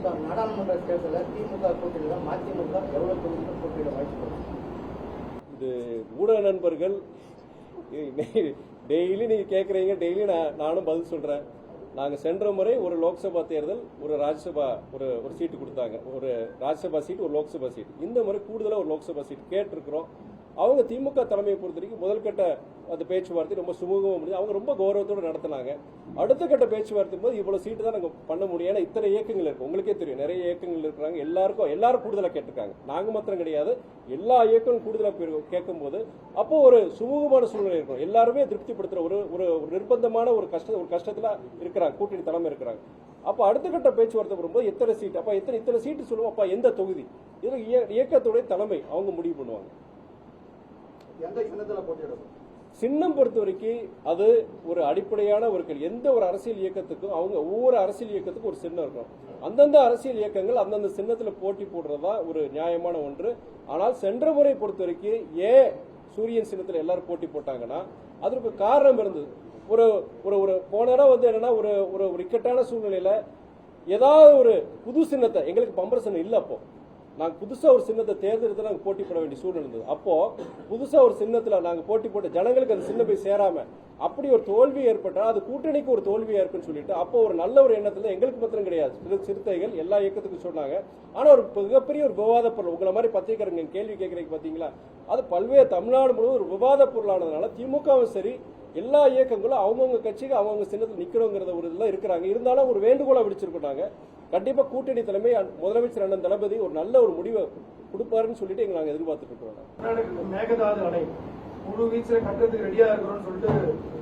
நாடாளுமன்ற தேர்தலில் திமுக கூட்டணியில மதிமுக எவ்வளவு தொகுதிகள் போட்டியிட வாய்ப்பு? இது ஊடக நண்பர்கள் டெய்லி நீங்க கேட்குறீங்க, டெய்லி நானும் பதில் சொல்றேன். நாங்கள் சென்ற முறை ஒரு லோக்சபா தேர்தல், ஒரு ராஜ்யசபா ஒரு சீட்டு கொடுத்தாங்க, ஒரு ராஜ்யசபா சீட், ஒரு லோக்சபா சீட். இந்த முறை கூடுதலாக ஒரு லோக்சபா சீட் கேட்டிருக்கிறோம். அவங்க திமுக தலைமையை பொறுத்த வரைக்கும் முதல் கட்ட அந்த பேச்சுவார்த்தை ரொம்ப சுமூகமாக முடிஞ்சு, அவங்க ரொம்ப கௌரவத்தோடு நடத்தினாங்க. அடுத்த கட்ட பேச்சுவார்த்தை போது இவ்வளவு சீட்டு தான் நாங்கள் பண்ண முடியும். ஏன்னா இத்தனை இயக்கங்கள் இருக்கு, உங்களுக்கே தெரியும், நிறைய இயக்கங்கள் இருக்கிறாங்க. எல்லாரும் கூடுதலாக கேட்டிருக்காங்க, நாங்கள் மாத்திரம் கிடையாது. எல்லா இயக்கங்களும் கூடுதலாக கேட்கும் போது அப்போ ஒரு சுமூகமான சூழ்நிலை இருக்கும். எல்லாருமே திருப்திப்படுத்துற ஒரு நிர்பந்தமான ஒரு கஷ்டத்துல இருக்கிறாங்க, கூட்டணி தலைமை இருக்கிறாங்க. அப்ப அடுத்த கட்ட பேச்சுவார்த்தை வரும்போது எத்தனை சீட், அப்ப இத்தனை சீட்டு சொல்லுவோம், அப்ப எந்த தொகுதி, இது இயக்கத்துடைய தலைமை அவங்க முடிவு பண்ணுவாங்க. சின்னம் பொறுத்த வரைக்கும் அது ஒரு அடிப்படையான ஒரு எந்த ஒரு அரசியல் இயக்கத்துக்கும் ஒவ்வொரு அரசியல் இயக்கத்துக்கும் ஒரு சின்னம் இருக்கும். அந்தந்த அரசியல் இயக்கங்கள் அந்தந்த சின்னத்துல போட்டி போடுறதா ஒரு நியாயமான ஒன்று. ஆனால் சென்ற முறை பொறுத்த வரைக்கும் சூரியன் சின்னத்துல எல்லாரும் போட்டி போட்டாங்கன்னா அதற்கு காரணம் இருந்தது. ஒரு போன இடம் என்னன்னா ஒரு இக்கட்டான சூழ்நிலையில ஏதாவது ஒரு புது சின்னத்தை, எங்களுக்கு பம்பர் சின்னம் இல்ல, அப்போ நாங்க புதுசா ஒரு சின்னத்தை தேர்ந்தெடுத்து நாங்க போட்டி போட வேண்டிய சூழ்நிலை இருந்தது. அப்போ புதுசா ஒரு சின்னத்துல நாங்க போட்டி போட்டு ஜனங்களுக்கு அந்த சின்னம் போய் சேராம அப்படி ஒரு தோல்வி ஏற்பட்டா அது கூட்டணிக்கு ஒரு தோல்வியா இருக்குன்னு சொல்லிட்டு அப்போ ஒரு நல்ல ஒரு எண்ணத்துல எங்களுக்கு மாத்திரம் கிடையாது, சிறுத்தைகள் எல்லா இயக்கத்துக்கும் சொன்னாங்க. ஆனா ஒரு மிகப்பெரிய ஒரு விவாத பொருள், உங்களை மாதிரி பத்திரிகையாளங்க கேள்வி கேட்கறீங்க பாத்தீங்களா, அது பல்வேறு தமிழ்நாடு முழுவதும் ஒரு விவாத பொருளானதுனால திமுகவும் சரி எல்லா இயக்கங்களும் அவங்கவுங்க கட்சிக்கு அவங்கவுங்க சின்னத்தில் நிக்கிறோங்கிறத ஒரு இதெல்லாம் இருக்கிறாங்க. இருந்தாலும் ஒரு வேண்டுகோளை விடுச்சிருக்காங்க, கண்டிப்பா கூட்டணி தலைமை முதலமைச்சர் அண்ணன் தளபதி ஒரு நல்ல ஒரு முடிவை கொடுப்பாருன்னு சொல்லிட்டு எங்க நாங்க எதிர்பார்த்துட்டு இருக்கோம். மேகதாது அணை முழு வீச்சுல கட்டுறதுக்கு ரெடியா இருக்கிறோம்னு சொல்லிட்டு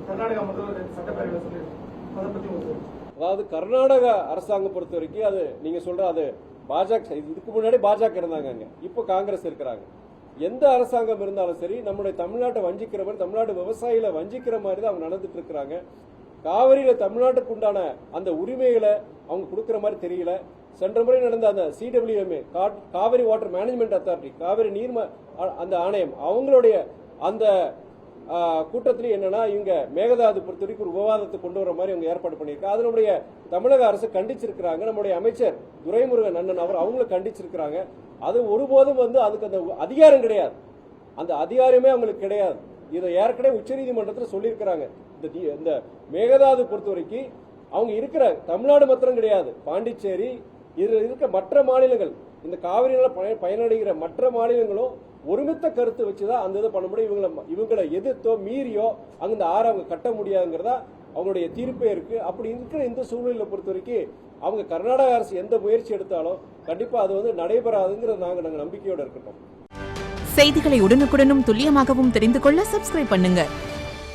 கர்நாடகா முதல்வர் சட்டப்பேரவையில் சொல்லியிருக்காங்க. அதை பத்தி அதாவது கர்நாடக அரசாங்கம் பொறுத்த வரைக்கும் அது நீங்க சொல்ற அது பாஜக, இதுக்கு முன்னாடி பாஜக இருந்தாங்க, இப்போ காங்கிரஸ் இருக்கிறாங்க. எந்த அரசாங்கம் இருந்தாலும் சரி நம்முடைய தமிழ்நாட்டை வஞ்சிக்கிற மாதிரி, தமிழ்நாடு விவசாயிகளை வஞ்சிக்கிற மாதிரி தான் அவங்க நடந்துட்டு இருக்கிறாங்க. காவிரியில தமிழ்நாட்டுக்கு உண்டான அந்த உரிமைகளை அவங்க கொடுக்கிற மாதிரி தெரியல. சென்ற முறை நடந்த அந்த CWMA, Kaveri water management authority, Kaveri நீர் அந்த ஆணையம், அவங்களுடைய அந்த கூட்டத்திலேயே என்னன்னா இவங்க மேகதாது பொறுத்த வரைக்கும் ஒரு விவாதத்தை கொண்டு வர மாதிரி அவங்க ஏற்பாடு பண்ணியிருக்காங்க. அது நம்முடைய தமிழக அரசு கண்டிச்சிருக்கிறாங்க. நம்முடைய அமைச்சர் துரைமுருகன் அண்ணன் அவங்களும் கண்டிச்சிருக்கிறாங்க. அது ஒருபோதும் அதுக்கு அந்த அதிகாரம் கிடையாது, அந்த அதிகாரமே அவங்களுக்கு கிடையாது. இதை ஏற்கனவே உச்சநீதிமன்றத்தில் சொல்லியிருக்கிறாங்க. இந்த மேகதாது பொறுத்த வரைக்கும் அவங்க இருக்கிற தமிழ்நாடு மாத்திரம் கிடையாது, பாண்டிச்சேரி இதுல இருக்க மற்ற மாநிலங்கள், இந்த காவிரியால பயனடைகிற மற்ற மாநிலங்களும் ஒருமித்த கருத்து வச்சுதான் அந்த இதை பண்ண முடியும். இவங்களை எதிர்த்தோ மீறியோ அங்க இந்த ஆறு அவங்க கட்ட முடியாதுங்கிறதா அவங்களுடைய தீர்ப்பே இருக்கு. அப்படி இருக்கிற இந்த சூழ்நிலையை பொறுத்த வரைக்கும் அவங்க கர்நாடக அரசு எந்த முயற்சி எடுத்தாலும் கண்டிப்பா அது நடைபெறாதுங்கிறது நாங்க நம்பிக்கையோட இருக்கட்டும். செய்திகளை உடனுக்குடனும் துல்லியமாகவும் தெரிந்து கொள்ள சப்ஸ்கிரைப் பண்ணுங்க.